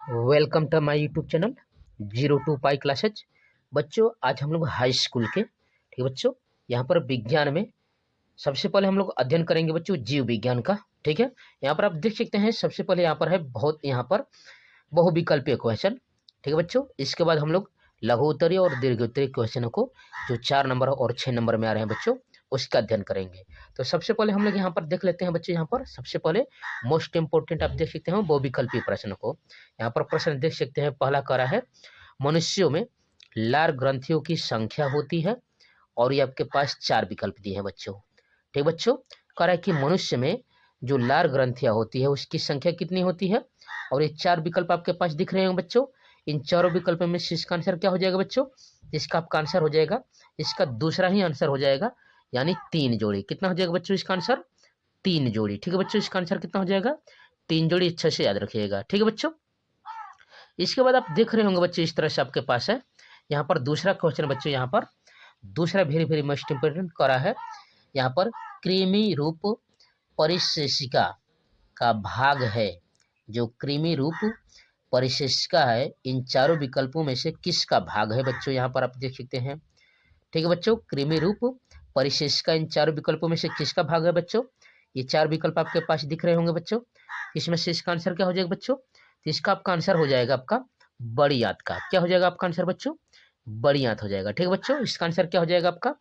Welcome to my YouTube channel 02 pi classes. बच्चों आज हम लोग हाई स्कूल के ठीक है बच्चों, यहाँ पर विज्ञान में सबसे पहले हम लोग अध्ययन करेंगे बच्चों जीव विज्ञान का। ठीक है, यहाँ पर आप देख सकते हैं सबसे पहले यहाँ पर है यहाँ पर बहुविकल्पीय क्वेश्चन। ठीक है बच्चों, इसके बाद हम लोग लघु उत्तरीय और दीर्घ उत्तरीय क्वेश्चनों को जो 4 नंबर और 6 नंबर में आ रहे हैं बच्चों, उसका अध्ययन करेंगे। तो सबसे पहले हम लोग यहाँ पर देख लेते हैं बच्चों, यहाँ पर सबसे पहले मोस्ट इंपोर्टेंट आप देख सकते हैं बहुविकल्पीय प्रश्न को। यहाँ पर प्रश्न देख सकते हैं, पहला कह रहा है मनुष्यों में लार ग्रंथियों की संख्या होती है, और ये आपके पास 4 विकल्प दिए हैं बच्चों। ठीक बच्चों, कह रहा है कि मनुष्य में जो लार ग्रंथियां होती है उसकी संख्या कितनी होती है, और ये 4 विकल्प आपके पास दिख रहे हैं बच्चों। इन चारों विकल्पों में से इसका आंसर क्या हो जाएगा बच्चों? इसका आपका आंसर हो जाएगा, इसका दूसरा ही आंसर हो जाएगा, यानी 3 जोड़ी। कितना हो जाएगा बच्चों इसका आंसर? 3 जोड़ी। ठीक है बच्चों, इसका आंसर कितना हो जाएगा? 3 जोड़ी। अच्छे से याद रखिएगा। ठीक है बच्चों, इसके बाद आप देख रहे होंगे बच्चों इस तरह से आपके पास है यहाँ पर दूसरा क्वेश्चन बच्चों, यहाँ पर दूसरा वेरी वेरी मोस्ट इंपोर्टेंट करा है यहाँ पर कृमि रूप परिशेषिका का भाग है। जो कृमि रूप परिशेषिका है, इन चारों विकल्पों में से किसका भाग है बच्चों? यहाँ पर आप देख सकते हैं। ठीक है बच्चों, कृमि रूप परिशेषिका इन चारों विकल्पों में से किसका भाग है बच्चों? ये 4 विकल्प आपके पास दिख रहे होंगे बच्चों। इसमें से इसका आंसर क्या हो जाएगा बच्चों? तो इसका आपका आंसर हो जाएगा आपका बड़ी आंत का। क्या हो जाएगा आपका आंसर बच्चों? बड़ी आंत हो जाएगा। ठीक है बच्चों, इसका आंसर क्या हो जाएगा आपका?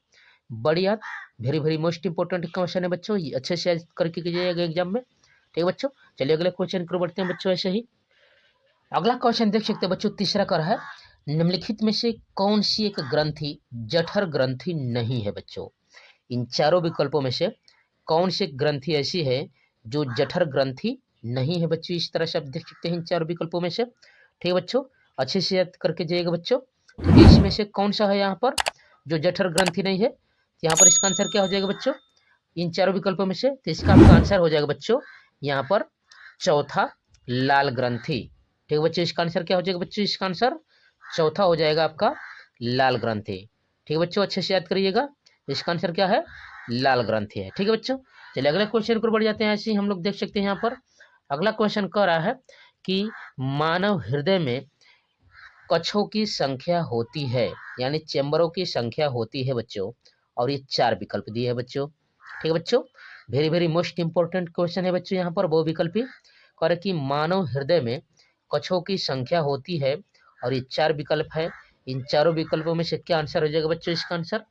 बड़ी आंत। Very very most important question है बच्चों, ये अच्छे से करके कीजिएगा एग्जाम में। ठीक है बच्चों, चलिए अगले क्वेश्चन को बढ़ते हैं बच्चों। ऐसे ही अगला क्वेश्चन देख सकते हैं बच्चों, तीसरा कर है निम्नलिखित में से कौन सी एक ग्रंथि जठर ग्रंथि नहीं है बच्चों? इन चारों विकल्पों में से कौन सी ग्रंथि ऐसी है जो जठर ग्रंथि नहीं है बच्चों? इस तरह से आप देख सकते हैं इन चारों विकल्पों में से। ठीक है बच्चों, अच्छे से याद करके जाइएगा बच्चों। तो इसमें से कौन सा है यहाँ पर जो जठर ग्रंथि नहीं है? यहाँ पर इसका आंसर क्या हो जाएगा बच्चों इन चारों विकल्पों में से? तो इसका आपका आंसर हो जाएगा बच्चों यहाँ पर चौथा, लाल ग्रंथि। ठीक है बच्चों, इसका आंसर क्या हो जाएगा बच्चों? इसका आंसर चौथा हो जाएगा आपका लाल ग्रंथि। ठीक है बच्चों, अच्छे से याद करिएगा, इसका आंसर क्या है? लाल ग्रंथि है। ठीक है बच्चों, चलिए अगले क्वेश्चन पर बढ़ जाते हैं। ऐसे ही हम लोग देख सकते हैं यहाँ पर अगला क्वेश्चन कह रहा है कि मानव हृदय में कक्षों की संख्या होती है, यानी चेम्बरों की संख्या होती है बच्चों, और ये 4 विकल्प दिए है बच्चों। ठीक है बच्चों, very very most important question है बच्चों। यहाँ पर बहुविकल्पी कह रहे कि मानव हृदय में कक्षों की संख्या होती है, और ये 4 विकल्प है। इन चारों विकल्पों में से क्या आंसर हो जाएगा बच्चों इसका आंसर?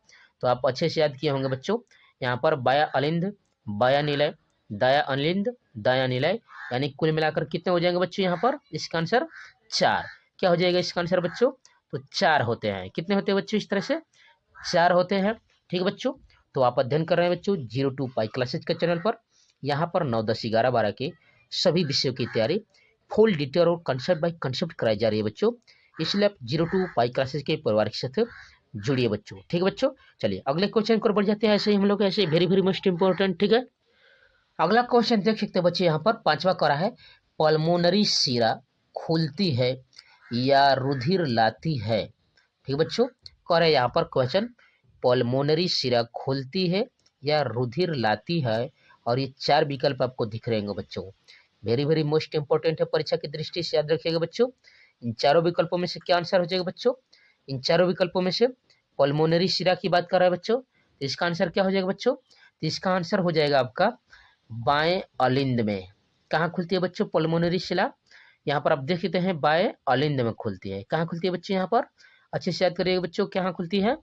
तो आप अच्छे से याद किए होंगे बच्चों। यहाँ पर बाया अलिंद, बाया निलय, दाया अलिंद, दाया निलय, यानी कुल मिलाकर कितने हो जाएंगे बच्चों यहाँ पर? इसका आंसर 4। क्या हो जाएगा इसका आंसर बच्चों? तो 4 होते हैं। कितने होते हैं बच्चों इस तरह से? 4 होते हैं। ठीक है बच्चों, तो आप अध्ययन कर रहे हैं बच्चों 02 पाई क्लासेज के चैनल पर। यहाँ पर 9, 10, 11, 12 के सभी विषयों की तैयारी फुल डिटेल और कंसेप्ट बाय कंसेप्ट कराई जा रही है बच्चों। इसलिए आप 02 पाई क्लासेज के परिवार के साथ जुड़िए बच्चों। ठीक है बच्चों, चलिए अगले क्वेश्चन को बढ़ जाते हैं। ऐसे ही हम लोग ऐसे वेरी वेरी मोस्ट इंपोर्टेंट। ठीक है, अगला क्वेश्चन देख सकते हैं बच्चे, यहाँ पर 5वां करा है पल्मोनरी शिरा खुलती है या रुधिर लाती है। ठीक है बच्चों, कह रहे हैं यहाँ पर क्वेश्चन पल्मोनरी शिरा खुलती है या रुधिर लाती है, और ये 4 विकल्प आपको दिख रहे होंगे बच्चों। वेरी वेरी मोस्ट इंपोर्टेंट है, परीक्षा की दृष्टि से याद रखिएगा बच्चों। इन चारों विकल्पों में से क्या आंसर हो जाएगा बच्चों? इन चारों विकल्पों में से पल्मोनरी शिरा की बात कर रहा है बच्चों, तो इसका आंसर क्या हो जाएगा बच्चों? तो इसका आंसर हो जाएगा आपका बाएं अलिंद में। कहाँ खुलती है बच्चों पल्मोनरी शिला? यहाँ पर आप देख सकते हैं बाएं अलिंद में खुलती है। कहाँ खुलती है बच्चों? यहाँ पर अच्छे से याद करिएगा बच्चों, कहाँ खुलती है?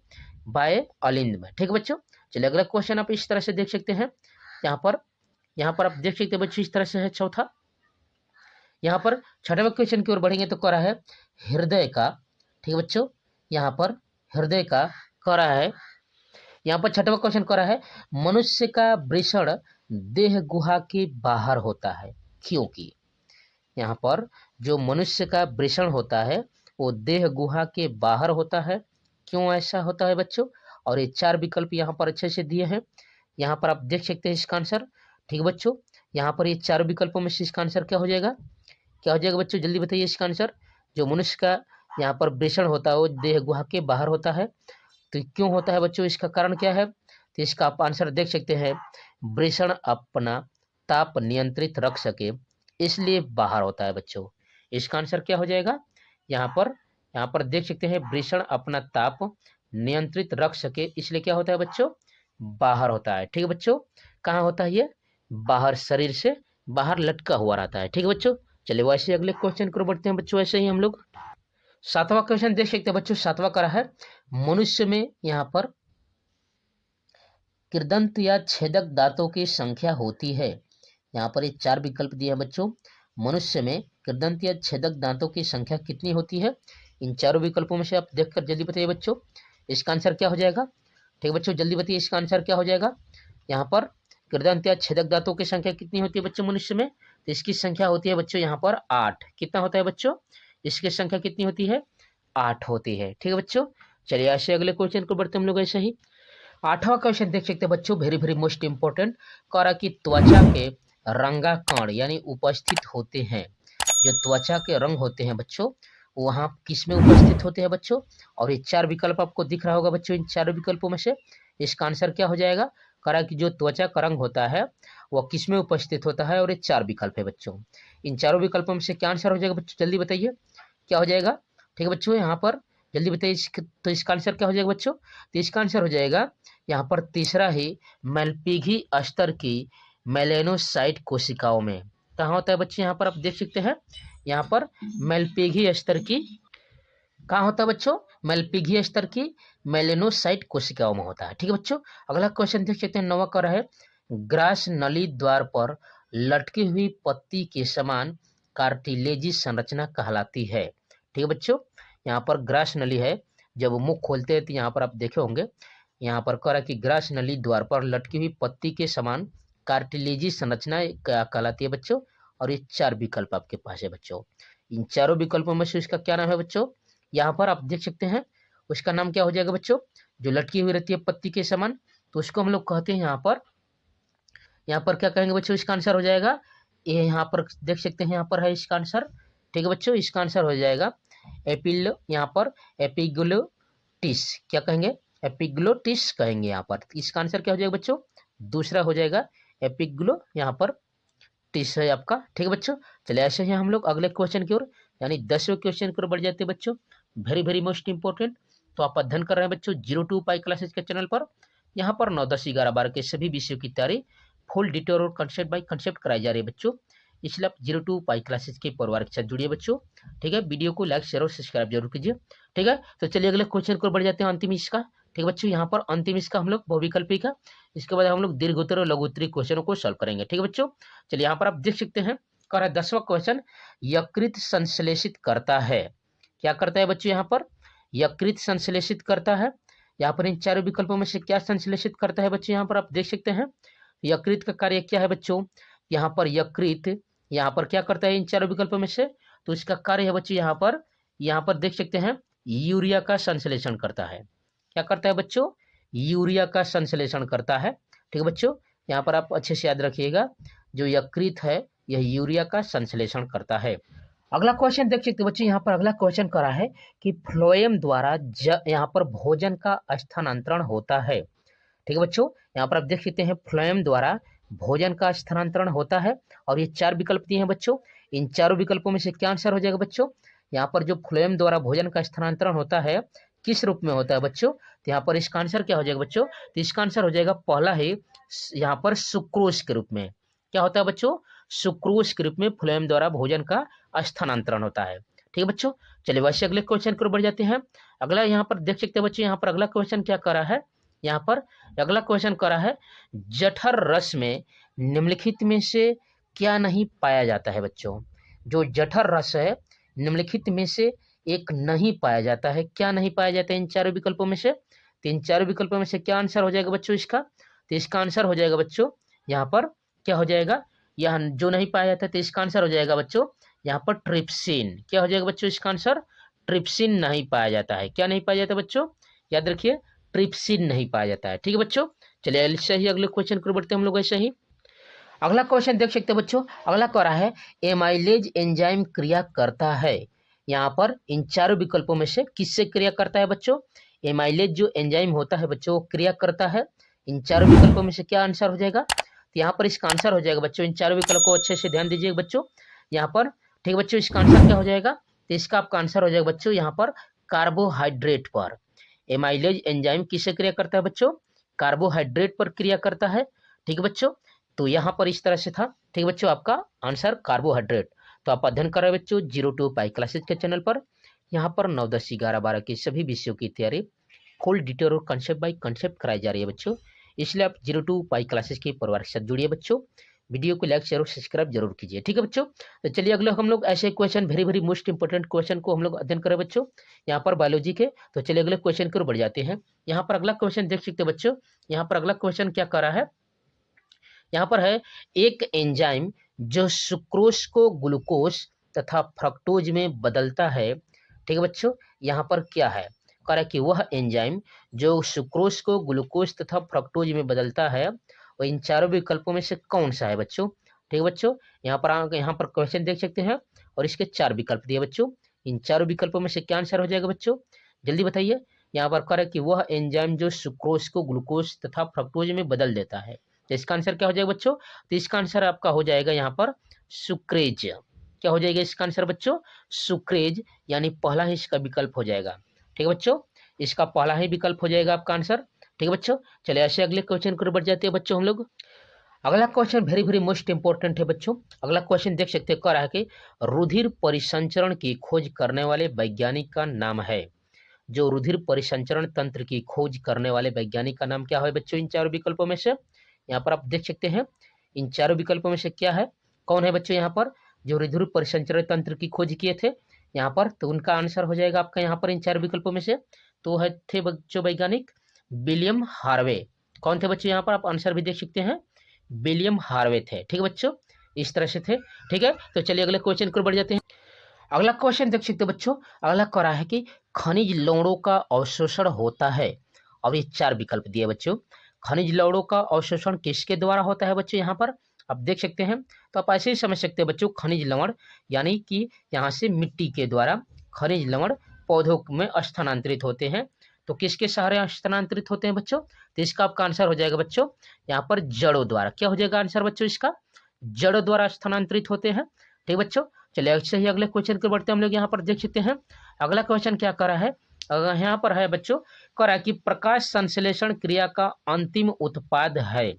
बाएं अलिंद में। ठीक है बच्चों, चलिए अगला क्वेश्चन आप इस तरह से देख सकते हैं। यहाँ पर आप देख सकते हैं बच्चों इस तरह से है चौथा। यहाँ पर 6वें क्वेश्चन की ओर बढ़ेंगे तो कह रहा है हृदय का। ठीक है बच्चों, यहाँ पर हृदय का कह रहा है, यहाँ पर 6वां क्वेश्चन कह रहा है मनुष्य का वृषण देह गुहा के बाहर होता है क्योंकि। यहाँ पर जो मनुष्य का वृषण होता है वो देह गुहा के बाहर होता है। क्यों ऐसा होता है बच्चों? और ये 4 विकल्प यहाँ पर अच्छे से दिए हैं। यहाँ पर आप देख सकते हैं इसका आंसर। ठीक है बच्चों, यहाँ पर ये 4 विकल्पों में से इसका आंसर क्या हो जाएगा? क्या हो जाएगा बच्चों? जल्दी बताइए इसका आंसर। जो मनुष्य का यहाँ पर वृषण होता है वो देह गुहा के बाहर होता है, तो क्यों होता है बच्चों? इसका कारण क्या है? तो इसका आप आंसर देख सकते हैं, वृषण अपना ताप नियंत्रित रख सके इसलिए बाहर होता है बच्चों। इसका आंसर क्या हो जाएगा? यहाँ पर देख सकते हैं वृषण अपना ताप नियंत्रित रख सके इसलिए क्या होता है बच्चों? बाहर होता है। ठीक है बच्चों, कहाँ होता है ये? बाहर, शरीर से बाहर लटका हुआ रहता है। ठीक है बच्चों, चलिए वैसे अगले क्वेश्चन को बढ़ते हैं बच्चों। ऐसे ही हम लोग 7वां क्वेश्चन देख सकते हैं बच्चों। 7वां करा है मनुष्य में यहाँ पर कृदंत या छेदक दांतों की संख्या होती है। यहाँ पर ये 4 विकल्प दिए हैं बच्चों। मनुष्य में कृदंत या छेदक दांतों की संख्या कितनी होती है? इन चारों विकल्पों में से आप देखकर जल्दी बताइए बच्चों, इसका आंसर क्या हो जाएगा? ठीक है बच्चों, जल्दी बताइए इसका आंसर क्या हो जाएगा। यहाँ पर कृदंत या छेदक दांतों की संख्या कितनी होती है बच्चों मनुष्य में? तो इसकी संख्या होती है बच्चों यहाँ पर 8। कितना होता है बच्चों? इसकी संख्या कितनी होती है? 8 होती है। ठीक है बच्चों, चलिए ऐसे अगले क्वेश्चन को बढ़ते हम लोग। ऐसे ही 8वां क्वेश्चन देख सकते हैं बच्चों, वेरी वेरी मोस्ट इंपॉर्टेंट। कह रहा कि त्वचा के रंगाकण यानी उपस्थित होते हैं। जो त्वचा के रंग होते हैं बच्चों, वहाँ किस में उपस्थित होते हैं बच्चों? और ये 4 विकल्प आपको दिख रहा होगा बच्चों। इन 4 विकल्पों में से इसका आंसर क्या हो जाएगा? कह रहा कि जो त्वचा का रंग होता है वह किस में उपस्थित होता है, और ये 4 विकल्प है बच्चों। इन चारों विकल्पों में से क्या आंसर हो जाएगा बच्चों? जल्दी बताइए क्या हो जाएगा। ठीक है बच्चों, यहाँ पर जल्दी बताइए तो इसका आंसर क्या हो जाएगा बच्चों? तो इसका आंसर हो जाएगा यहाँ पर तीसरा ही, मेलपिघी स्तर की मेलेनोसाइट कोशिकाओं में। कहाँ होता है बच्चे? यहाँ पर आप देख सकते हैं, यहाँ पर मेलपिघी स्तर की, कहाँ होता है बच्चों? मेलपिघी स्तर की मेलेनोसाइट कोशिकाओं में होता है। ठीक है बच्चों, अगला क्वेश्चन देख सकते हैं। 9वां का है ग्रास नली द्वार पर लटकी हुई पत्ती के समान कार्टिलेजी संरचना कहलाती है। ठीक है बच्चों, यहाँ पर ग्रास नली है, जब मुख खोलते हैं तो यहाँ पर आप देखे होंगे, यहाँ पर कह रहा कि ग्रास नली द्वार पर लटकी हुई पत्ती के समान कार्टिलेजी संरचना कहलाती है बच्चों। और ये 4 विकल्प आपके पास है बच्चों। इन चारों विकल्पों में से इसका क्या नाम है बच्चों? यहाँ पर आप देख सकते हैं, उसका नाम क्या हो जाएगा बच्चों? जो लटकी हुई रहती है पत्ती के समान, तो उसको हम लोग कहते हैं यहाँ पर क्या कहेंगे बच्चों? इसका आंसर हो जाएगा, ये यहाँ पर देख सकते हैं, यहाँ पर है इसका आंसर। ठीक है बच्चों, इसका आंसर हो जाएगा यहाँ पर एपिग्लोटिस। क्या कहेंगे? एपिग्लोटिस कहेंगे यहाँ पर। इसका आंसर क्या हो जाएगा बच्चों? दूसरा हो जाएगा एपिग्लो, यहाँ पर टिस है आपका। ठीक है बच्चों, चलिए ऐसे ही हम लोग अगले क्वेश्चन की ओर यानी 10वें क्वेश्चन की ओर बढ़ जाते हैं बच्चों। Very very most important. तो आप अध्ययन कर रहे हैं बच्चों 02 पाई क्लासेस के चैनल पर। यहाँ पर 9, 10, 11, 12 के सभी विषयों की तैयारी फुल डिटेल और कंसेप्ट बाय कंसेप्ट कराई जा रही है बच्चों। इसलिए आप 02 पाई क्लासेस के परिवार के साथ जुड़िए बच्चों। ठीक है, वीडियो को लाइक शेयर और सब्सक्राइब जरूर कीजिए। ठीक है, तो चलिए अगले क्वेश्चन को बढ़ जाते हैं, अंतिम इसका। ठीक है बच्चों, यहाँ पर अंतिम इसका हम लोग बहुविकल्पी का, इसके बाद हम लोग दीर्घोत्तर और लघुत्तरीय क्वेश्चनों को सॉल्व करेंगे। ठीक है बच्चों, चलिए यहाँ पर आप देख सकते हैं, कह रहा है 10वां क्वेश्चन, यकृत संश्लेषित करता है। क्या करता है बच्चों? यहाँ पर यकृत संश्लेषित करता है। यहाँ पर इन चारों विकल्पों में से क्या संश्लेषित करता है बच्चों? यहाँ पर आप देख सकते हैं, यकृत का कार्य क्या है बच्चों? यहाँ पर यकृत यहाँ पर क्या करता है इन चारों विकल्पों में से? तो इसका कार्य है बच्चों यहाँ पर देख सकते हैं, यूरिया का संश्लेषण करता है। क्या करता है बच्चों? यूरिया का संश्लेषण करता है। ठीक है बच्चों, यहाँ पर आप अच्छे से याद रखिएगा, जो यकृत है यह यूरिया का संश्लेषण करता है। अगला क्वेश्चन देख सकते हैं बच्चों, यहाँ पर अगला क्वेश्चन करा है कि फ्लोएम द्वारा यहाँ पर भोजन का स्थानांतरण होता है। ठीक है बच्चों, यहाँ पर आप देख सकते हैं, फ्लोएम द्वारा भोजन का स्थानांतरण होता है। और ये 4 विकल्प दिए हैं बच्चों। इन चारों विकल्पों में से क्या आंसर हो जाएगा बच्चों? यहाँ पर जो फ्लोएम द्वारा भोजन का स्थानांतरण होता है किस रूप में होता है बच्चों? तो यहाँ पर इसका आंसर क्या हो जाएगा बच्चों? तो इसका आंसर हो जाएगा पहला ही, यहाँ पर सुक्रोज के रूप में। क्या होता है बच्चों? सुक्रोज के रूप में फ्लोएम द्वारा भोजन का स्थानांतरण होता है। ठीक है बच्चों, चलिए वैसे अगले क्वेश्चन की ओर बढ़ जाते हैं। अगला यहाँ पर देख सकते हैं बच्चों, यहाँ पर अगला क्वेश्चन क्या करा है? यहाँ पर अगला क्वेश्चन करा है, जठर रस में निम्नलिखित में से क्या नहीं पाया जाता है बच्चों? जो जठर रस है निम्नलिखित में से एक नहीं पाया जाता है। क्या नहीं पाया जाता है इन चारों विकल्पों में से? तो इन चारों विकल्पों में से क्या आंसर हो जाएगा बच्चों इसका? तो इसका आंसर हो जाएगा बच्चों, यहाँ पर क्या हो जाएगा, यहाँ जो नहीं पाया जाता है, तो इसका आंसर हो जाएगा बच्चों यहाँ पर ट्रिप्सिन। क्या हो जाएगा बच्चों इसका आंसर? ट्रिप्सिन नहीं पाया जाता है। क्या नहीं पाया जाता बच्चों? याद रखिए, ट्रिप्सिन नहीं पाया जाता है। ठीक है बच्चों, चलिए ऐसे ही अगले क्वेश्चन को बढ़ते हैं हम लोग। ऐसे ही अगला क्वेश्चन देख सकते हैं बच्चों, अगला कह रहा है एमाइलेज एंजाइम क्रिया करता है। यहाँ पर इन चारों विकल्पों में से किससे क्रिया करता है बच्चों? एमाइलेज जो एंजाइम होता है बच्चों वो क्रिया करता है। इन चारों विकल्पों में से क्या आंसर हो जाएगा? तो यहाँ पर इसका आंसर हो जाएगा बच्चों, इन चारों विकल्प को अच्छे से ध्यान दीजिए बच्चों, यहाँ पर ठीक है बच्चों, इसका आंसर क्या हो जाएगा? तो इसका आपका आंसर हो जाएगा बच्चों यहाँ पर कार्बोहाइड्रेट पर। एमाइलेज एंजाइम किससे क्रिया करता है बच्चों? कार्बोहाइड्रेट पर क्रिया करता है। ठीक है बच्चों, तो यहाँ पर इस तरह से था। ठीक है बच्चों, आपका आंसर कार्बोहाइड्रेट। तो आप अध्ययन कर रहे हैं बच्चों 02 पाई क्लासेज के चैनल पर। यहाँ पर 9, 10, 11, 12 की सभी विषयों की तैयारी फुल डिटेल और कंसेप्ट बाय कंसेप्ट कराई जा रही है बच्चों। इसलिए आप 02 पाई क्लासेज के परिवार के साथ जुड़िए बच्चों। वीडियो को लाइक शेयर और सब्सक्राइब जरूर कीजिए। ठीक है बच्चों, तो चलिए अगले हम लोग ऐसे question very very most important question को हम लोग अध्ययन करें बच्चों यहाँ पर बायोलॉजी के। तो चलिए अगले क्वेश्चन की ओर बढ़ जाते हैं। यहाँ पर अगला क्वेश्चन देख सकते हैं बच्चों। यहाँ पर अगला क्वेश्चन क्या कर रहा है? यहाँ पर है एक एंजाइम जो सुक्रोज को ग्लूकोज तथा फ्रक्टोज में बदलता है। ठीक है बच्चों, यहाँ पर क्या है? कह रहा है कि वह एंजाइम जो सुक्रोज को ग्लूकोज तथा फ्रक्टोज में बदलता है वो इन चारों विकल्पों में से कौन सा है बच्चों? ठीक है बच्चों, यहाँ पर क्वेश्चन देख सकते हैं और इसके 4 विकल्प दिए बच्चों। इन चारों विकल्पों में से क्या आंसर हो जाएगा बच्चों? जल्दी बताइए। यहाँ पर कह रहा है कि वह एंजाइम जो सुक्रोज को ग्लूकोज तथा फ्रक्टोज में बदल देता है। तो इसका आंसर क्या हो जाएगा बच्चों? तो इसका आंसर आपका हो जाएगा यहाँ पर सुक्रेज। क्या हो जाएगा इसका आंसर बच्चों? सुक्रेज, यानी पहला ही इसका विकल्प हो जाएगा। ठीक है बच्चों, इसका पहला ही विकल्प हो जाएगा आपका आंसर। ठीक है बच्चों, चलिए ऐसे अगले क्वेश्चन को बढ़ जाते हैं बच्चों हम लोग। अगला question very very most important है बच्चों। अगला क्वेश्चन देख सकते हैं, कह रहा है कि रुधिर परिसंचरण की खोज करने वाले वैज्ञानिक का नाम है। जो रुधिर परिसंचरण तंत्र की खोज करने वाले वैज्ञानिक का नाम क्या है बच्चों? इन चारों विकल्पों में से यहाँ पर आप देख सकते हैं इन चारों विकल्पों में से क्या है, कौन है बच्चों यहाँ पर जो रुधिर परिसंचरण तंत्र की खोज किए थे यहाँ पर? तो उनका आंसर हो जाएगा आपका यहाँ पर इन चार विकल्पों में से तो है थे बच्चों वैज्ञानिक विलियम हार्वे। कौन थे बच्चों? यहाँ पर आप आंसर भी देख सकते हैं, विलियम हार्वे थे। ठीक है बच्चों, इस तरह से थे। ठीक है, तो चलिए अगले क्वेश्चन को बढ़ जाते हैं। अगला क्वेश्चन देख सकते हैं बच्चों। अगला कह रहा है कि खनिज लवणों का अवशोषण होता है और ये 4 विकल्प दिए बच्चों। खनिज लवणों का अवशोषण किसके द्वारा होता है बच्चों? यहाँ पर आप देख सकते हैं, तो आप ऐसे ही समझ सकते हैं बच्चों, खनिज लवण यानी कि यहाँ से मिट्टी के द्वारा खनिज लवण पौधों में स्थानांतरित होते हैं। तो किसके सहारे स्थानांतरित होते हैं बच्चों? तो इसका आपका आंसर हो जाएगा बच्चों यहाँ पर जड़ों द्वारा। क्या हो जाएगा आंसर बच्चों इसका? जड़ों द्वारा स्थानांतरित होते हैं। ठीक बच्चों, चलिए अच्छे ही अगले क्वेश्चन को बढ़ते हैं हम लोग। यहाँ पर देख सकते हैं अगला क्वेश्चन क्या कर रहा है। यहाँ पर है बच्चों, कह रहा है कि प्रकाश संश्लेषण क्रिया का अंतिम उत्पाद है।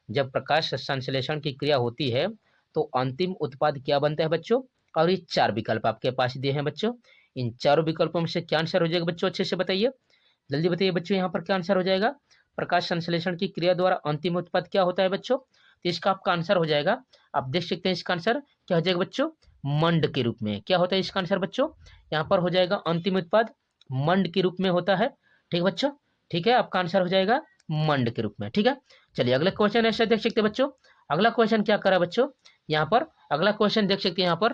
जब प्रकाश संश्लेषण की क्रिया होती है तो अंतिम उत्पाद क्या बनता है बच्चों? और ये 4 विकल्प आपके पास दिए हैं बच्चों। इन चारों विकल्पों में से क्या आंसर हो जाएगा बच्चों? अच्छे से बताइए, जल्दी बताइए बच्चों, यहाँ पर क्या आंसर हो जाएगा? प्रकाश संश्लेषण की क्रिया द्वारा अंतिम उत्पाद क्या होता है बच्चों? तो इसका आपका आंसर हो जाएगा, आप देख सकते हैं इसका आंसर क्या हो जाएगा बच्चों? मंड के रूप में। क्या होता है इसका आंसर बच्चों? यहाँ पर हो जाएगा अंतिम उत्पाद मंड के रूप में होता है। ठीक है बच्चों, ठीक है, आपका आंसर हो जाएगा मंड के रूप में। ठीक है, चलिए अगला क्वेश्चन ऐसे देख सकते हैं बच्चों। अगला क्वेश्चन क्या करा बच्चों? यहाँ पर अगला क्वेश्चन देख सकते हैं। यहाँ पर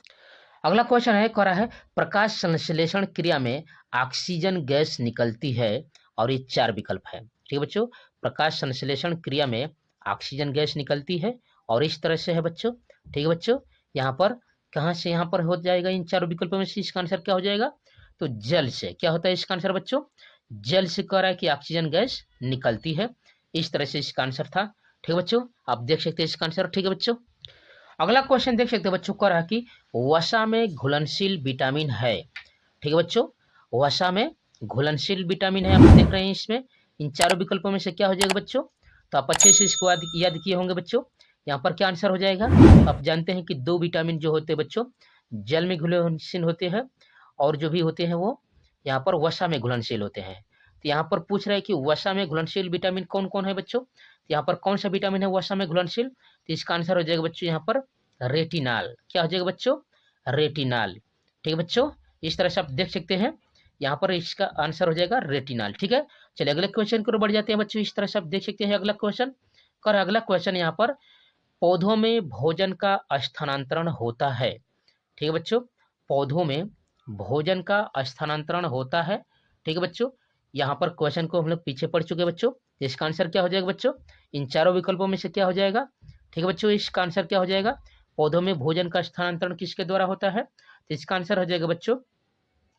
अगला क्वेश्चन है, कह रहा है प्रकाश संश्लेषण क्रिया में ऑक्सीजन गैस निकलती है और ये 4 विकल्प है। ठीक है बच्चों, प्रकाश संश्लेषण क्रिया में ऑक्सीजन गैस निकलती है और इस तरह से है बच्चों। ठीक है बच्चों, यहाँ पर कहाँ से यहाँ पर हो जाएगा इन 4 विकल्पों में से? इसका आंसर क्या हो जाएगा? तो जल से। क्या होता है इसका आंसर बच्चों? जल से कह रहा है कि ऑक्सीजन गैस निकलती है। इस तरह से इसका आंसर था। ठीक है बच्चों, आप देख सकते हैं इसका आंसर। ठीक है बच्चों, अगला क्वेश्चन देख सकते हैं बच्चों, कह रहा है कि वसा में घुलनशील विटामिन है। ठीक है बच्चों, वसा में घुलनशील विटामिन है, आप देख रहे हैं इसमें। इन चारों विकल्पों में से क्या हो जाएगा बच्चों? तो आप अच्छे से इसको याद किए होंगे बच्चों। यहाँ पर क्या आंसर हो जाएगा? आप जानते हैं कि 2 विटामिन जो होते हैं बच्चों जल में घुलनशील होते हैं और जो भी होते हैं वो यहाँ पर वसा में घुलनशील होते हैं। तो यहाँ पर पूछ रहा है कि वसा में घुलनशील विटामिन कौन कौन है बच्चों? तो यहाँ पर कौन सा विटामिन है वसा में घुलनशील? तो इसका आंसर हो जाएगा बच्चों यहाँ पर रेटिनाल। क्या हो जाएगा बच्चों? रेटिनाल। ठीक है बच्चों, इस तरह से आप देख सकते हैं, यहाँ पर इसका आंसर हो जाएगा रेटिनाल। ठीक है, चलिए अगले क्वेश्चन को बढ़ जाते हैं बच्चों। इस तरह से आप देख सकते हैं अगला क्वेश्चन। कर अगला क्वेश्चन यहाँ पर पौधों में भोजन का स्थानांतरण होता है। ठीक है बच्चों, पौधों में भोजन का स्थानांतरण होता है। ठीक है बच्चों, यहाँ पर क्वेश्चन को हम लोग पीछे पढ़ चुके बच्चों। इसका आंसर क्या हो जाएगा बच्चों? इन चारों विकल्पों में से क्या हो जाएगा? ठीक है बच्चों, इसका आंसर क्या हो जाएगा? पौधों में भोजन का स्थानांतरण किसके द्वारा होता है? तो इसका आंसर हो जाएगा बच्चों,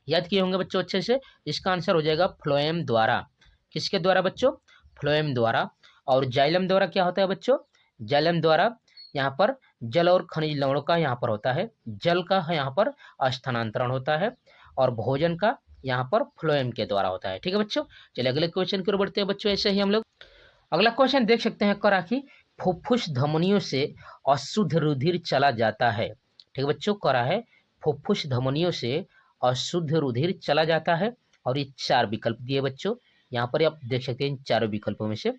याद किए होंगे बच्चों अच्छे से, इसका आंसर हो जाएगा फ्लोएम द्वारा। किसके द्वारा बच्चों? फ्लोएम द्वारा। और जाइलम द्वारा क्या होता है बच्चों? जाइलम द्वारा यहाँ पर जल और खनिज लवणों का यहाँ पर होता है, जल का यहाँ पर स्थानांतरण होता है, और भोजन का यहाँ पर फ्लोएम के द्वारा होता है। ठीक है बच्चों, चलिए अगले क्वेश्चन की ओर बढ़ते हैं बच्चों। ऐसे ही हम लोग अगला क्वेश्चन देख सकते हैं, करा कि फुफ्फुस धमनियों से अशुद्ध रुधिर चला जाता है। ठीक है बच्चों, करा है फुफ्फुस धमनियों से अशुद्ध रुधिर चला जाता है, और ये 4 विकल्प दिए बच्चों। यहाँ पर आप देख सकते हैं इन चारों विकल्पों में से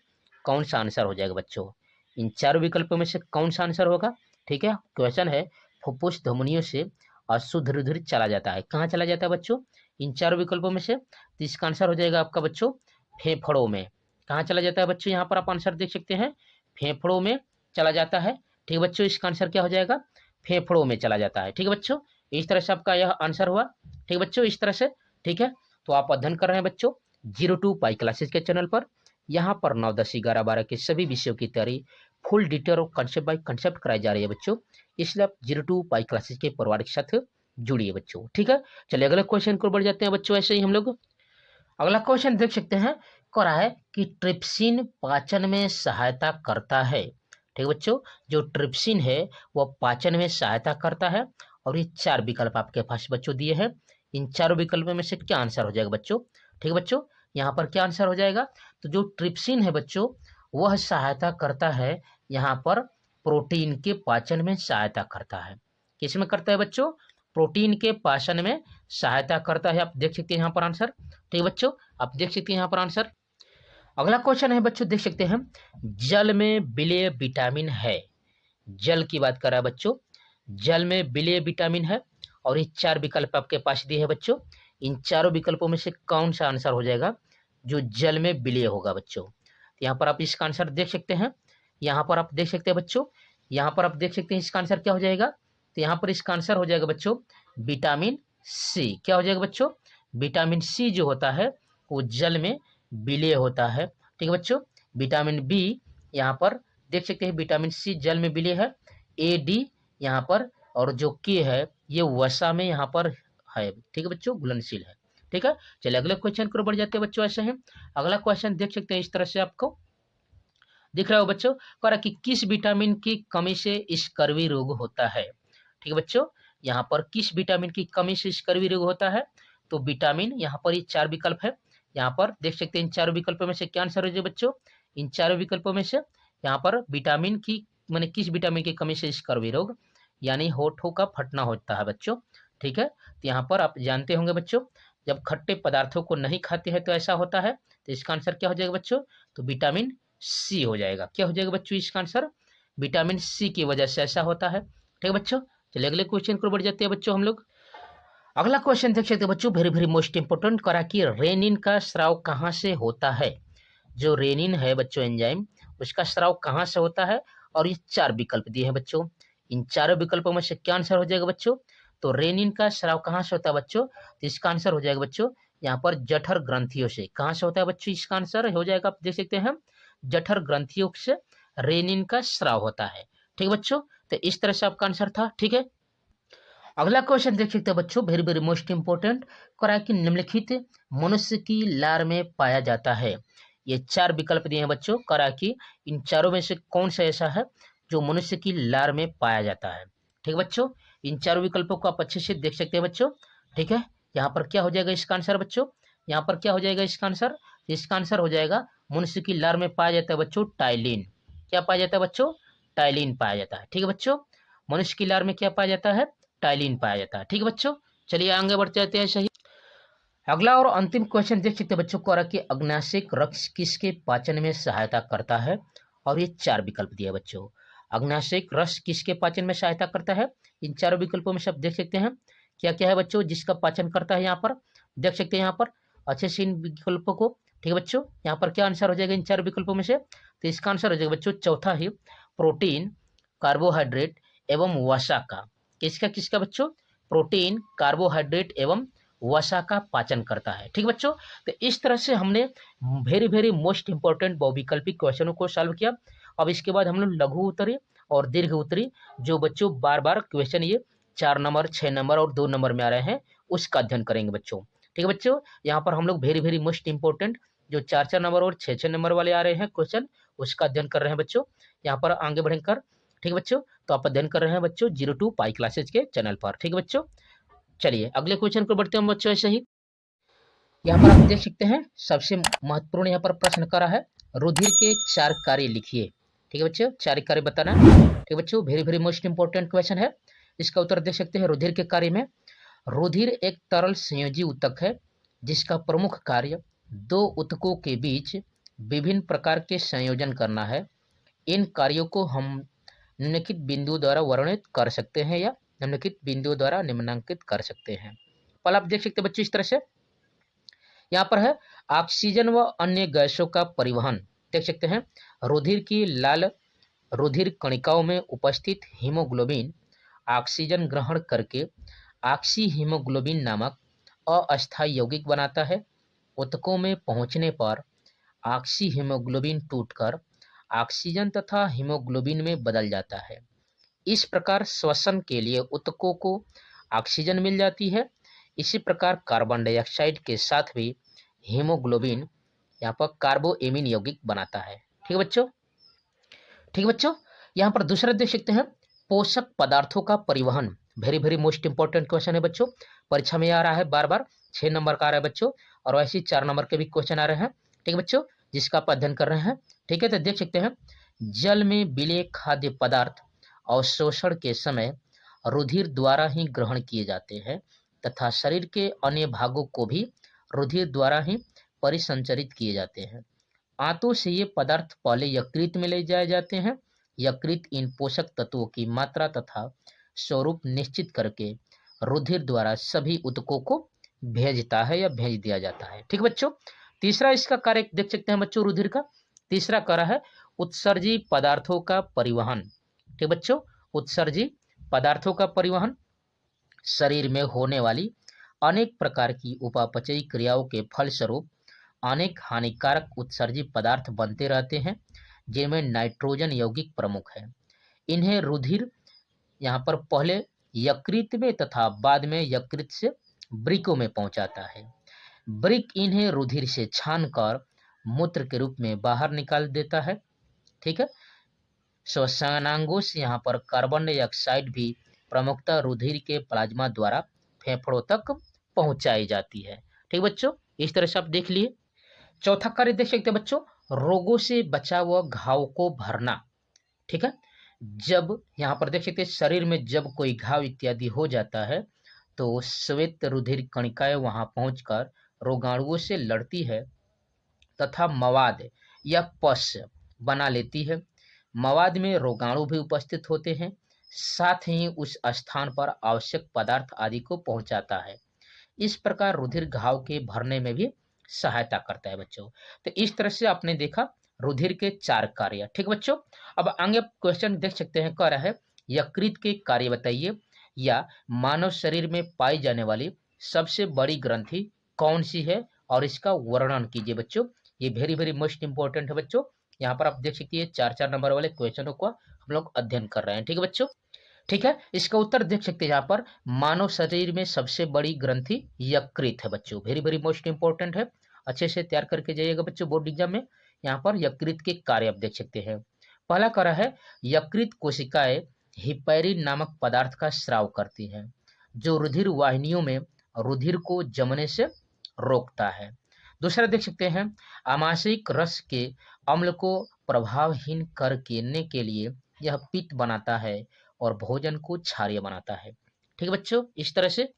कौन सा आंसर हो जाएगा बच्चों, इन चारों विकल्पों में से कौन सा आंसर होगा। ठीक है, क्वेश्चन है फुफ्फुस धमनियों से अशुद्ध रुधिर चला जाता है, कहाँ चला जाता है बच्चों, इन चारों विकल्पों में से। तो इसका आंसर हो जाएगा आपका बच्चों फेफड़ों में। कहाँ चला जाता है बच्चों, यहाँ पर आप आंसर देख सकते हैं, फेफड़ों में चला जाता है। ठीक है बच्चों, इसका आंसर क्या हो जाएगा, फेफड़ों में चला जाता है। ठीक है बच्चों, इस तरह से आपका यह आंसर हुआ। ठीक है बच्चों, इस तरह से। ठीक है, तो आप अध्ययन कर रहे हैं बच्चों 02 पाई क्लासेस के चैनल पर। यहाँ पर 9, 10, 11, 12 के सभी विषयों की तैयारी फुल डिटेल और कंसेप्ट बाय कंसेप्ट कराई जा रही है बच्चों, इसलिए आप 02 पाई क्लासेस के परिवार के साथ जुड़िए बच्चों। ठीक है, चलिए अगले क्वेश्चन को बढ़ जाते हैं बच्चों। ऐसे ही हम लोग अगला क्वेश्चन देख सकते हैं, कह रहा है कि ट्रिप्सिन पाचन में सहायता करता है। ठीक है बच्चों, जो ट्रिप्सिन है वह पाचन में सहायता करता है, और ये 4 विकल्प आपके पास बच्चों दिए हैं। इन चारों विकल्पों में से क्या आंसर हो जाएगा बच्चों। ठीक है बच्चों, यहाँ पर क्या आंसर हो जाएगा, तो जो ट्रिप्सिन है बच्चों वह सहायता करता है यहाँ पर प्रोटीन के पाचन में सहायता करता है। किस में करता है बच्चों, प्रोटीन के पाचन में सहायता करता है। आप देख सकते हैं यहाँ पर आंसर। ठीक है बच्चों, आप देख सकते हैं यहाँ पर आंसर। अगला क्वेश्चन है बच्चों, देख सकते हैं, जल में विलेय विटामिन है। जल की बात कर रहा है बच्चों, जल में विलेय विटामिन है, और ये 4 विकल्प आपके पास दिए हैं बच्चों। इन चारों विकल्पों में से कौन सा आंसर हो जाएगा जो जल में विलेय होगा बच्चों। यहाँ पर आप इसका आंसर देख सकते हैं, यहाँ पर आप देख सकते हैं बच्चों, यहाँ पर आप देख सकते हैं इसका आंसर क्या हो जाएगा। तो यहाँ पर इसका आंसर हो जाएगा बच्चों विटामिन सी। क्या हो जाएगा बच्चों, विटामिन सी जो होता है वो जल में विलेय होता है। ठीक है बच्चों, विटामिन बी यहाँ पर देख सकते हैं, विटामिन सी जल में विलेय है, ए डी यहाँ पर, और जो के है ये वसा में यहाँ पर है। ठीक है बच्चों, घुलनशील है। ठीक है, चलिए अगले क्वेश्चन को बढ़ जाते हैं बच्चों। ऐसे हैं, अगला क्वेश्चन देख सकते हैं इस तरह से आपको दिख रहा हो बच्चों, कह रहा कि किस विटामिन की कमी से स्कर्वी रोग होता है। ठीक है बच्चों, यहाँ पर किस विटामिन की कमी से स्कर्वी रोग होता है, तो विटामिन यहाँ पर ये 4 विकल्प है। यहाँ पर देख सकते हैं इन चारों विकल्पों में से क्या आंसर हो जाए बच्चों, इन चारों विकल्पों में से यहाँ पर विटामिन की माने किस विटामिन की कमी से स्कर्वी रोग यानी होठों का फटना होता है बच्चों। ठीक है, तो यहाँ पर आप जानते होंगे बच्चों, जब खट्टे पदार्थों को नहीं खाते हैं तो ऐसा होता है। तो इसका आंसर क्या हो जाएगा बच्चों, तो विटामिन सी हो जाएगा। क्या हो जाएगा बच्चों इसका आंसर, विटामिन सी की वजह से ऐसा होता है। ठीक है बच्चों, चलिए अगले क्वेश्चन को बढ़ जाते हैं बच्चों हम लोग। अगला क्वेश्चन देख सकते हैं बच्चों, वेरी वेरी मोस्ट इंपोर्टेंट, करा कि रेनिन का स्राव कहाँ से होता है। जो रेनिन है बच्चों एंजाइम, उसका स्राव कहाँ से होता है, और ये 4 विकल्प दिए हैं बच्चों। इन चारों विकल्पों में से क्या आंसर हो जाएगा बच्चों, तो रेनिन का स्राव कहाँ से होता है बच्चों, तो इसका आंसर हो जाएगा बच्चों यहाँ पर जठर ग्रंथियों से। कहाँ से होता है बच्चों, इसका आंसर हो जाएगा, आप देख सकते हैं, जठर ग्रंथियों से रेनिन का स्राव होता है। ठीक है बच्चों, तो इस तरह से आपका आंसर था। ठीक है, अगला क्वेश्चन देख सकते हैं बच्चों, वेरी वेरी मोस्ट इंपोर्टेंट, करा कि निम्नलिखित मनुष्य की लार में पाया जाता है। ये 4 विकल्प दिए हैं बच्चों, करा कि इन चारों में से कौन सा ऐसा है जो मनुष्य की लार में पाया जाता है। ठीक है बच्चों, इन चारों विकल्पों को आप अच्छे से देख सकते हैं बच्चों। ठीक है, यहाँ पर क्या हो जाएगा इसका आंसर बच्चों, यहाँ पर क्या हो जाएगा इसका आंसर, इसका आंसर हो जाएगा मनुष्य की लार में पाया जाता है बच्चों टाइलिन। क्या पाया जाता है बच्चों, टाइलिन पाया जाता है। ठीक है बच्चों, मनुष्य की लार में क्या पाया जाता है, टाइलिन पाया जाता है। ठीक है बच्चों, चलिए आगे बढ़ते जाते हैं। सही, अगला और अंतिम क्वेश्चन देख सकते हैं बच्चों, को कि अग्नाशयिक रक्त किसके पाचन में सहायता करता है, और ये 4 विकल्प दिए बच्चों। अग्नाशयिक रस किसके पाचन में सहायता करता है, इन चारों विकल्पों में सब देख सकते हैं क्या क्या है बच्चों जिसका पाचन करता है। यहाँ पर देख सकते हैं यहाँ पर अच्छे से इन विकल्पों को। ठीक है बच्चों, यहाँ पर क्या आंसर हो जाएगा इन 4 विकल्पों में से, तो इसका आंसर हो जाएगा बच्चों चौथा ही, प्रोटीन, कार्बोहाइड्रेट एवं वसा का। किसका किसका बच्चों, प्रोटीन, कार्बोहाइड्रेट एवं वसा का पाचन करता है। ठीक बच्चों, तो इस तरह से हमने वेरी वेरी मोस्ट इंपॉर्टेंट बहुविकल्पी क्वेश्चनों को सॉल्व किया। अब इसके बाद हम लोग लघु उत्तरी और दीर्घ उत्तरी जो बच्चों बार बार क्वेश्चन ये 4 नंबर, 6 नंबर और 2 नंबर में आ रहे हैं उसका अध्ययन करेंगे बच्चों। ठीक है बच्चों, यहाँ पर हम लोग वेरी वेरी मोस्ट इंपॉर्टेंट जो 4 नंबर और 6 नंबर वाले आ रहे हैं क्वेश्चन उसका अध्ययन कर रहे हैं बच्चों। यहाँ पर आगे बढ़कर ठीक है बच्चों, तो आप अध्ययन कर रहे हैं बच्चों 02 पाई क्लासेज के चैनल पर। ठीक है बच्चों, चलिए अगले क्वेश्चन को बढ़ते हैं बच्चों। ऐसे ही यहाँ पर आप देख सकते हैं सबसे महत्वपूर्ण यहाँ पर प्रश्न करा है, रुधिर के 4 कार्य लिखिए। ठीक है बच्चों, 4 कार्य बताना है। ठीक है बच्चों, very very most important question है। इसका उत्तर देख सकते हैं रुधिर के कार्य में, रुधिर एक तरल संयोजी ऊतक है जिसका प्रमुख कार्य 2 ऊतकों के बीच विभिन्न प्रकार के संयोजन करना है। इन कार्यों को हम निम्नलिखित बिंदुओं द्वारा वर्णित कर सकते हैं या निम्नलिखित बिंदुओं द्वारा निम्नांकित कर सकते हैं। पहला आप देख सकते हैं बच्चों इस तरह से, यहाँ पर है ऑक्सीजन व अन्य गैसों का परिवहन। देख सकते हैं रुधिर की लाल रुधिर कणिकाओं में उपस्थित हीमोग्लोबिन ऑक्सीजन ग्रहण करके ऑक्सी हीमोग्लोबिन नामक अस्थायी यौगिक बनाता है। ऊतकों में पहुंचने पर ऑक्सी हीमोग्लोबिन टूटकर ऑक्सीजन तथा हीमोग्लोबिन में बदल जाता है। इस प्रकार श्वसन के लिए ऊतकों को ऑक्सीजन मिल जाती है। इसी प्रकार कार्बन डाइऑक्साइड के साथ भी हीमोग्लोबिन यहाँ पर कार्बोएमिन यौगिक बनाता है। ठीक है बच्चों, ठीक है बच्चों, यहाँ पर दूसरा देख सकते हैं पोषक पदार्थों का परिवहन। Very very most important question है बच्चों, परीक्षा में आ रहा है बार बार, 6 नंबर का आ रहा है बच्चों, और वैसे ही 4 नंबर के भी क्वेश्चन आ रहे हैं। ठीक है बच्चों, जिसका आप अध्ययन कर रहे हैं। ठीक है, तो देख सकते हैं जल में विलेय खाद्य पदार्थ अवशोषण के समय रुधिर द्वारा ही ग्रहण किए जाते हैं तथा शरीर के अन्य भागों को भी रुधिर द्वारा ही परिसंचरित किए जाते हैं। आंतों से ये पदार्थ पहले यकृत में ले जाए जाते हैं। यकृत इन पोषक तत्वों की मात्रा तथा स्वरूप निश्चित करके रुधिर द्वारा सभी ऊतकों को भेजता है या भेज दिया जाता है। ठीक बच्चों, तीसरा इसका कार्य देख सकते हैं बच्चों, रुधिर का तीसरा कार्य है उत्सर्जी पदार्थों का परिवहन। ठीक बच्चों, उत्सर्जी पदार्थों का परिवहन शरीर में होने वाली अनेक प्रकार की उपापचयी क्रियाओं के फलस्वरूप अनेक हानिकारक उत्सर्जी पदार्थ बनते रहते हैं, जिनमें नाइट्रोजन यौगिक प्रमुख है। इन्हें रुधिर यहाँ पर पहले यकृत में तथा बाद में यकृत से वृक्कों में पहुंचाता है। वृक्क इन्हें रुधिर से छानकर मूत्र के रूप में बाहर निकाल देता है। ठीक है, श्वसनांगों से यहाँ पर कार्बन डाइऑक्साइड भी प्रमुखतः रुधिर के प्लाज्मा द्वारा फेफड़ों तक पहुंचाई जाती है। ठीक बच्चों, इस तरह से आप देख लिए। चौथा कार्य देख सकते हैं बच्चों, रोगों से बचा हुआ घाव को भरना। ठीक है, जब यहाँ पर देख सकते हैं शरीर में जब कोई घाव इत्यादि हो जाता है तो श्वेत रुधिर कणिकाएं वहां पहुंचकर रोगाणुओं से लड़ती है तथा मवाद या पश बना लेती है। मवाद में रोगाणु भी उपस्थित होते हैं, साथ ही उस स्थान पर आवश्यक पदार्थ आदि को पहुंचाता है। इस प्रकार रुधिर घाव के भरने में भी सहायता करता है बच्चों। तो इस तरह से आपने देखा रुधिर के 4 कार्य। ठीक बच्चों, अब आगे क्वेश्चन देख सकते हैं, कह रहा है यकृत के कार्य बताइए, या मानव शरीर में पाई जाने वाली सबसे बड़ी ग्रंथि कौन सी है और इसका वर्णन कीजिए बच्चों। ये वेरी वेरी मोस्ट इंपॉर्टेंट है बच्चों। यहाँ पर आप देख सकते हैं 4 नंबर वाले क्वेश्चनों को हम लोग अध्ययन कर रहे हैं। ठीक है बच्चों, ठीक है, इसका उत्तर देख सकते हैं यहाँ पर मानव शरीर में सबसे बड़ी ग्रंथि यकृत है बच्चों। वेरी वेरी मोस्ट इंपॉर्टेंट है, अच्छे से तैयार करके जाइएगा बच्चों बोर्ड एग्जाम में। यहाँ पर यकृत के कार्य आप देख सकते हैं। पहला कार्य है यकृत कोशिकाएं हिपैरिन नामक पदार्थ का स्राव करती हैं, जो रुधिर वाहिनियों में रुधिर को जमने से रोकता है। दूसरा देख सकते हैं आमाशयिक रस के अम्ल को प्रभावहीन करने के लिए यह पित्त बनाता है और भोजन को क्षारीय बनाता है। ठीक है बच्चों, इस तरह से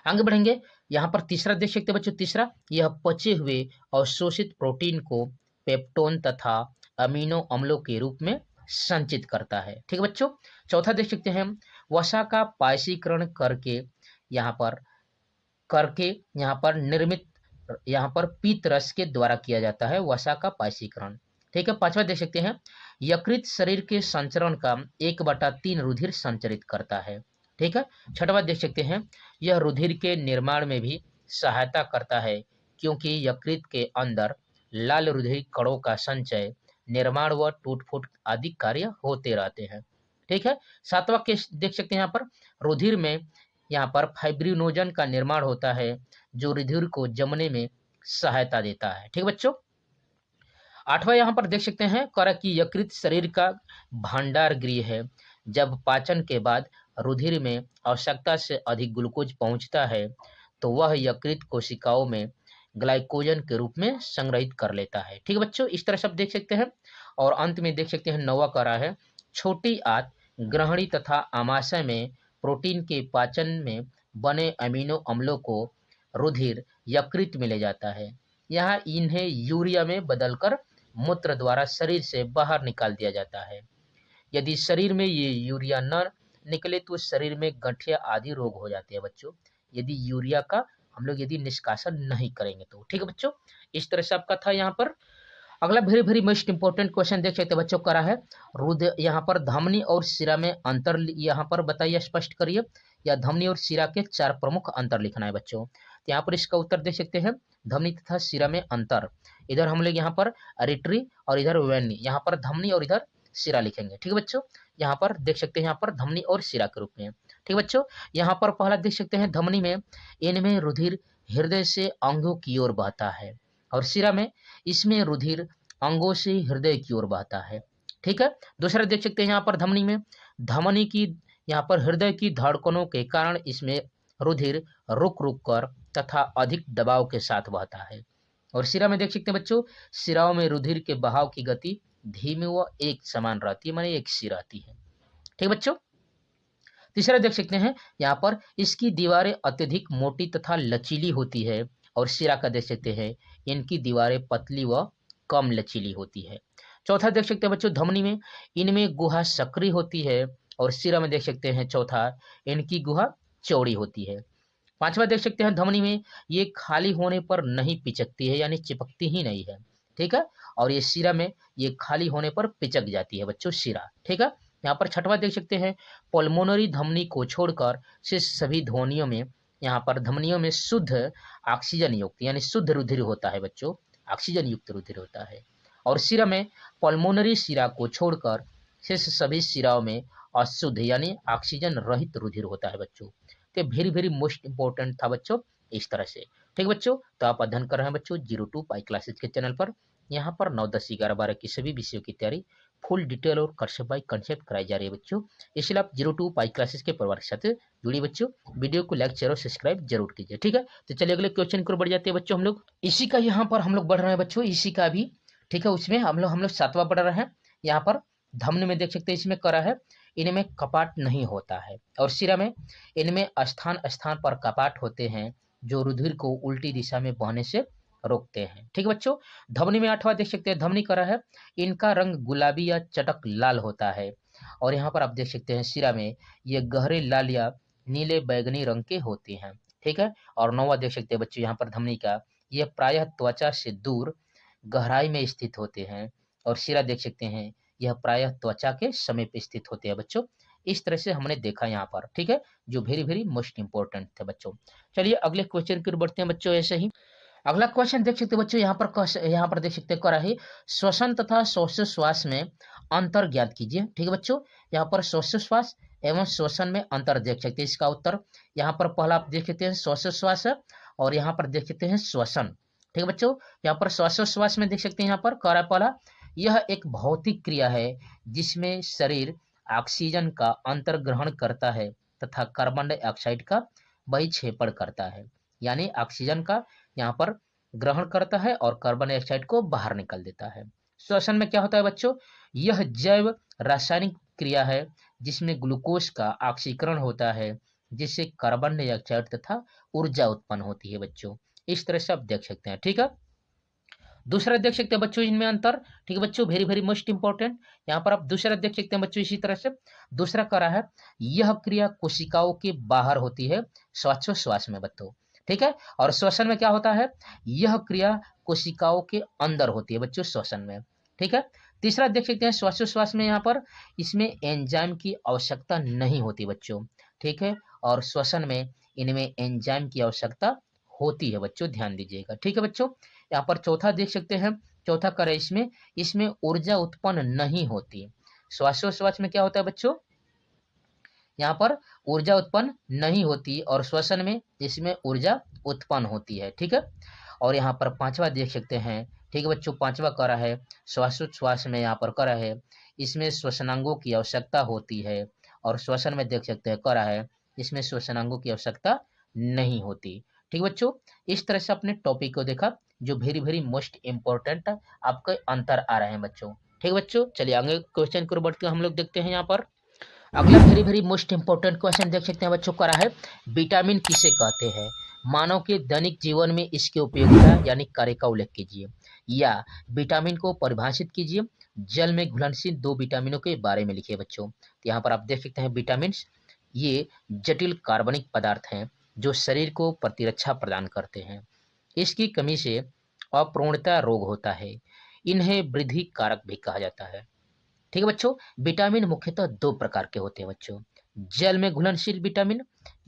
आगे बढ़ेंगे। यहाँ पर तीसरा देख सकते हैं बच्चों, तीसरा यह पचे हुए और शोषित प्रोटीन को पेप्टोन तथा अमीनो अम्लों के रूप में संचित करता है। ठीक है बच्चों, चौथा देख सकते हैं वसा का पायसीकरण यहाँ पर निर्मित यहाँ पर पीत रस के द्वारा किया जाता है वसा का पायसीकरण। ठीक है, पांचवा देख सकते हैं यकृत शरीर के संचरण का 1/3 रुधिर संचरित करता है। ठीक है, छठवां देख सकते हैं यह रुधिर के निर्माण में भी सहायता करता है, क्योंकि यकृत के अंदर लाल रुधिर कणों का संचय, निर्माण व टूट फूट आदि कार्य होते रहते हैं। ठीक है, सातवां केस देख सकते हैं यहाँ पर रुधिर में यहाँ पर फाइब्रिनोजन का निर्माण होता है, जो रुधिर को जमने में सहायता देता है। ठीक बच्चों, आठवां यहाँ पर देख सकते हैं करा कि यकृत शरीर का भंडार गृह है। जब पाचन के बाद रुधिर में आवश्यकता से अधिक ग्लूकोज पहुंचता है तो वह यकृत कोशिकाओं में ग्लाइकोजन के रूप में संग्रहित कर लेता है। ठीक है बच्चों, इस तरह से आप देख सकते हैं। और अंत में देख सकते हैं नौवां करा है छोटी आंत ग्रहणी तथा आमाशय में प्रोटीन के पाचन में बने अमीनो अम्लों को रुधिर यकृत में ले जाता है। यहाँ इन्हें यूरिया में बदलकर मूत्र द्वारा शरीर से बाहर निकाल दिया जाता है। यदि शरीर में ये यूरिया न निकले तो शरीर में गठिया आदि रोग हो जाते हैं बच्चों, यदि यूरिया का हम लोग यदि निष्कासन नहीं करेंगे तो। ठीक है बच्चों, इस तरह से आपका था यहाँ पर। अगला very very most important question देख सकते हैं बच्चों, करा है रुधिर यहाँ पर धमनी और शिरा में अंतर यहाँ पर बताइए, स्पष्ट करिए। या धमनी और शिरा के 4 प्रमुख अंतर लिखना है बच्चों। तो यहाँ पर इसका उत्तर देख सकते हैं धमनी तथा शिरा में अंतर। इधर हम लोग यहाँ पर अरिटरी और इधर वेनी, यहाँ पर धमनी और इधर शिरा लिखेंगे। ठीक है बच्चों, यहाँ पर देख सकते हैं यहाँ पर धमनी और शिरा के रूप में। ठीक है बच्चों, यहाँ पर पहला देख सकते हैं धमनी में इनमें रुधिर हृदय से अंगों की ओर बहता है और शिरा में इसमें रुधिर अंगों से हृदय की ओर बहता है। ठीक है, दूसरा देख सकते हैं यहाँ पर धमनी में धमनी की यहाँ पर हृदय की धड़कनों के कारण इसमें रुधिर रुक रुक कर तथा अधिक दबाव के साथ बहता है। और शिरा में देख सकते हैं बच्चों शिराओं में रुधिर के बहाव की गति धीमी व एक समान रहती है, माने एक सी रहती है। ठीक बच्चों, तीसरा देख सकते हैं यहाँ पर इसकी दीवारें अत्यधिक मोटी तथा लचीली होती है और शिरा का देख सकते हैं इनकी दीवारें पतली व कम लचीली होती है। चौथा देख सकते हैं बच्चों धमनी में इनमें गुहा सक्रिय होती है और शिरा में देख सकते हैं चौथा इनकी गुहा चौड़ी होती है। पांचवा देख सकते हैं धमनी में ये खाली होने पर नहीं पिचकती है, यानी चिपकती ही नहीं है। ठीक है, और ये शिरा में ये खाली होने पर पिचक जाती है बच्चों शिरा। ठीक है, यहाँ पर छठवा देख सकते हैं पल्मोनरी धमनी को छोड़कर से सभी ध्वनियों में यहाँ पर धमनियों में शुद्ध ऑक्सीजन युक्त यानी शुद्ध रुधिर होता है बच्चों, ऑक्सीजन युक्त रुधिर होता है। और शिरा में पल्मोनरी शिरा को छोड़कर शेष सभी शिराओं में अशुद्ध यानी ऑक्सीजन रहित रुधिर होता है बच्चों। तो वेरी वेरी मोस्ट इंपॉर्टेंट था बच्चों इस तरह से। ठीक बच्चों, तो आप अध्ययन कर रहे हैं बच्चों 02 पाई क्लासेज के चैनल पर। यहाँ पर 9, 10, 11, 12 की सभी विषयों की तैयारी फुल डिटेल और कंसेप्ट बाय कंसेप्ट कराई जा रही है बच्चों। इसलिए आप 02 पाई क्लासेज के परिवार के साथ जुड़िए बच्चों। वीडियो को लाइक शेयर और सब्सक्राइब जरूर कीजिए। ठीक है, तो चलिए अगले क्वेश्चन की ओर बढ़ जाते हैं बच्चों। हम लोग इसी का यहाँ पर हम लोग बढ़ रहे हैं बच्चों, इसी का भी। ठीक है, उसमें हम लोग 7वां पढ़ रहे हैं। यहाँ पर धमनी में देख सकते हैं इसमें करा है इनमें कपाट नहीं होता है और शिरा में इनमें स्थान स्थान पर कपाट होते हैं जो रुधिर को उल्टी दिशा में बहने से रोकते हैं। ठीक है बच्चों, धमनी में 8वां देख सकते हैं धमनी करा है इनका रंग गुलाबी या चटक लाल होता है और यहाँ पर आप देख सकते हैं शिरा में ये गहरे लाल या नीले बैगनी रंग के होते हैं। ठीक है, और 9वां देख सकते हैं बच्चों यहाँ पर धमनी का ये प्रायः त्वचा से दूर गहराई में स्थित होते हैं और शिरा देख सकते हैं यह प्रायः त्वचा के समीप स्थित होते हैं बच्चों। इस तरह से हमने देखा यहाँ पर। ठीक है, जो वेरी वेरी मोस्ट इंपॉर्टेंट थे बच्चों। चलिए अगले क्वेश्चन की ओर बढ़ते हैं बच्चों। ऐसे ही अगला क्वेश्चन देख सकते हैं बच्चों यहाँ पर देख सकते हैं करा है श्वसन तथा श्वासोश्वास में अंतर ज्ञात कीजिए। ठीक है बच्चों, यहाँ पर श्वासोश्वास एवं श्वसन में अंतर देख सकते हैं। इसका उत्तर यहाँ पर पहला आप देख सकते हैं श्वासोश्वास और यहाँ पर देख सकते हैं श्वसन। ठीक है बच्चों, यहाँ पर श्वासोश्वास में देख सकते हैं यहाँ पर करा पहला यह एक भौतिक क्रिया है जिसमें शरीर ऑक्सीजन का अंतर्ग्रहण करता है तथा कार्बन डाइऑक्साइड का बहिक्षेपण करता है, यानी ऑक्सीजन का यहाँ पर ग्रहण करता है और कार्बन डाइऑक्साइड को बाहर निकाल देता है। श्वसन में क्या होता है बच्चों, यह जैव रासायनिक क्रिया है जिसमें ग्लूकोज का ऑक्सीकरण होता है जिससे कार्बन डाइऑक्साइड तथा ऊर्जा उत्पन्न होती है बच्चों। इस तरह से आप देख सकते हैं। ठीक है, दूसरा देख सकते हैं बच्चों इनमें अंतर। ठीक है बच्चों, वेरी वेरी मोस्ट इंपॉर्टेंट। यहाँ पर आप दूसरा देख सकते हैं बच्चों इसी तरह से। दूसरा करा है यह क्रिया कोशिकाओं के बाहर होती है श्वासोश्वास में बच्चों। ठीक है, और श्वसन में क्या होता है यह क्रिया कोशिकाओं के अंदर होती है बच्चों श्वसन में। ठीक है, तीसरा देख सकते हैं श्वासोश्वास में यहाँ पर इसमें एंजाइम की आवश्यकता नहीं होती बच्चों। ठीक है, और श्वसन में इनमें एंजाइम की आवश्यकता होती है बच्चों, ध्यान दीजिएगा। ठीक है बच्चों, यहाँ पर चौथा देख सकते हैं चौथा करे इसमें ऊर्जा उत्पन्न नहीं होती। श्वासोश्वास में क्या होता है बच्चों, यहाँ पर ऊर्जा उत्पन्न नहीं होती और श्वसन में इसमें ऊर्जा उत्पन्न होती है। ठीक है, और यहाँ पर पांचवा देख सकते हैं, ठीक है बच्चों, पांचवा कह रहा है श्वासोच्छ्वास में यहाँ पर कह रहा है इसमें श्वसनांगों की आवश्यकता होती है, और श्वसन में देख सकते हैं कह रहा है इसमें श्वसनांगों की आवश्यकता नहीं होती। ठीक बच्चों, इस तरह से अपने टॉपिक को देखा जो वेरी वेरी मोस्ट इंपॉर्टेंट आपके अंतर आ रहे हैं बच्चों। ठीक बच्चों, चलिए आगे क्वेश्चन को बढ़ के हम लोग देखते हैं। यहाँ पर अगला very very most important question देख सकते हैं बच्चों, करा है विटामिन किसे कहते हैं, मानव के दैनिक जीवन में इसके उपयोगिता यानी कार्य का उल्लेख कीजिए, या विटामिन को परिभाषित कीजिए, जल में घुलनशील 2 विटामिनों के बारे में लिखिए बच्चों। तो यहाँ पर आप देख सकते हैं विटामिन ये जटिल कार्बनिक पदार्थ हैं जो शरीर को प्रतिरक्षा प्रदान करते हैं। इसकी कमी से अपूर्णता रोग होता है। इन्हें वृद्धि कारक भी कहा जाता है। ठीक है बच्चों, विटामिन मुख्यतः 2 प्रकार के होते हैं बच्चों, जल में घुलनशील विटामिन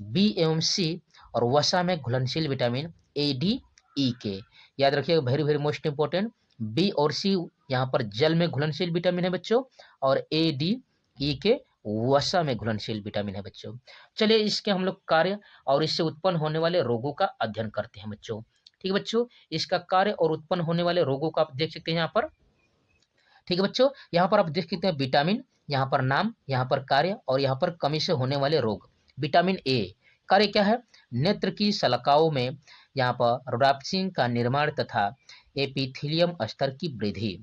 बी एवं सी और वसा में घुलनशील विटामिन ए डी ई के। याद रखिएगा, very very most important, B और सी यहाँ पर जल में घुलनशील विटामिन है बच्चों, और ए डी ई के वसा में घुलनशील विटामिन है बच्चों। चलिए इसके हम लोग कार्य और इससे उत्पन्न होने वाले रोगों का अध्ययन करते हैं बच्चों। ठीक है बच्चों, इसका कार्य और उत्पन्न होने वाले रोगों का आप देख सकते हैं यहाँ पर। ठीक है बच्चों, यहाँ पर आप देख सकते हैं विटामिन, यहाँ पर नाम, यहाँ पर कार्य और यहाँ पर कमी से होने वाले रोग। विटामिन ए कार्य क्या है, नेत्र की शलाकाओं में यहाँ पर रोडाप्सिन का निर्माण तथा एपिथेलियम स्तर की वृद्धि।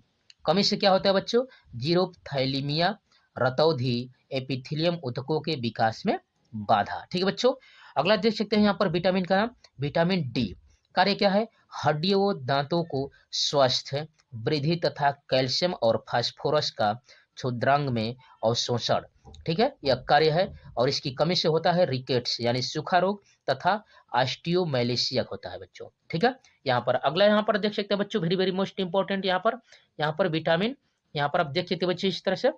कमी से क्या होता है बच्चों, जीरोथैलेमिया, रतौंधी, एपिथेलियम ऊतकों के विकास में बाधा। ठीक है बच्चों, अगला देख सकते हैं यहाँ पर विटामिन का नाम, विटामिन डी कार्य क्या है, हड्डियों दांतों को स्वस्थ वृद्धि तथा कैल्शियम और फास्फोरस का क्षुद्रांग में अवशोषण। ठीक है, यह कार्य है, और इसकी कमी से होता है रिकेट्स यानी सूखा रोग तथा ऑस्टियोमैलेशिया होता है बच्चों। ठीक है, यहाँ पर अगला यहाँ पर देख सकते हैं बच्चों, वेरी वेरी मोस्ट इंपॉर्टेंट, यहाँ पर विटामिन, यहाँ पर आप देख सकते हैं बच्चों इस तरह से।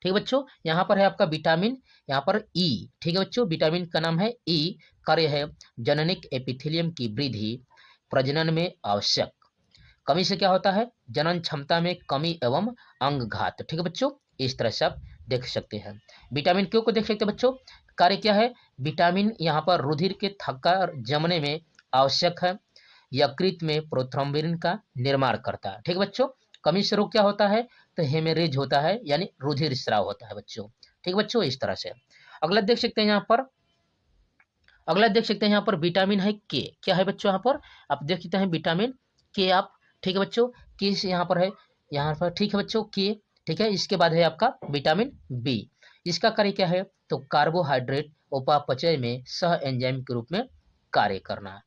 ठीक है बच्चों, यहाँ पर है आपका विटामिन, यहाँ पर ई। ठीक है बच्चों, विटामिन का नाम है ई, कार्य है जननिक एपिथेलियम की वृद्धि प्रजनन में आवश्यक। कमी से क्या होता है, जनन क्षमता में कमी एवं अंगघात। ठीक है बच्चों, इस तरह से आप देख सकते हैं। विटामिन क्यू को देख सकते हैं बच्चों, कार्य क्या है, विटामिन यहाँ पर रुधिर के थक्का जमने में आवश्यक है, यकृत में प्रोथ्रोम्बिन का निर्माण करता है। ठीक है बच्चों, कमी से रोग क्या होता है, तो हेमरेज होता है यानी रुधिर स्राव होता है बच्चों। ठीक है बच्चों, इस तरह से। अगला देख सकते हैं यहाँ पर, अगला देख सकते हैं यहाँ पर विटामिन है के। क्या है बच्चों, यहाँ पर आप देख सकते हैं विटामिन के आप। ठीक है बच्चों, के से यहाँ पर है, यहाँ पर ठीक है बच्चों के। ठीक है, इसके बाद है आपका विटामिन बी। इसका कार्य क्या है, तो कार्बोहाइड्रेट उपापचय में सह एंजाइम के रूप में कार्य करना है।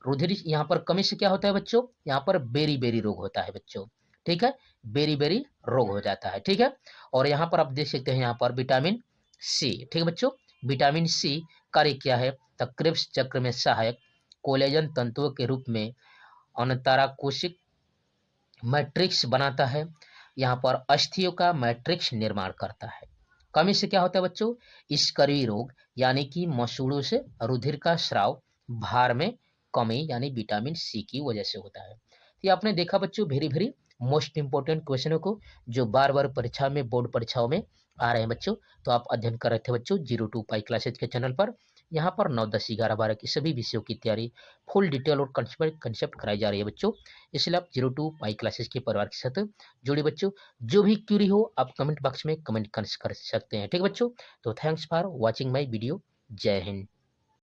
रुधिर यहाँ पर कमी से क्या होता है बच्चों, यहाँ पर बेरी बेरी रोग होता है बच्चों। ठीक है, बेरी बेरी रोग हो जाता है। ठीक है, और यहाँ पर आप देख सकते हैं यहाँ पर विटामिन सी। ठीक है बच्चों, विटामिन सी कार्य क्या है, तो क्रिब्स चक्र में सहायक कोलेजन तंतुओं के रूप में अन्तराकोशिक मैट्रिक्स बनाता है, यहाँ पर अस्थियों का मैट्रिक्स निर्माण करता है। कमी से क्या होता है बच्चों, स्कर्वी रोग यानी कि मसूड़ों से रुधिर का स्राव, भार में कमी यानी विटामिन सी की वजह से होता है। ये आपने देखा बच्चों वेरी वेरी मोस्ट इंपोर्टेंट क्वेश्चनों को जो बार बार परीक्षा में, बोर्ड परीक्षाओं में आ रहे हैं बच्चों। तो आप अध्ययन कर रहे थे बच्चों 02 पाई क्लासेज के चैनल पर। यहाँ पर 9, 10, 11, 12 की सभी विषयों की तैयारी फुल डिटेल और कंसेप्ट कराई जा रही है बच्चों। इसलिए आप 02 पाई क्लासेज के परिवार के साथ जुड़े बच्चों। जो भी क्यूरी हो आप कमेंट बॉक्स में कमेंट कर सकते हैं। ठीक है बच्चों, तो thanks for watching my video. जय हिंद।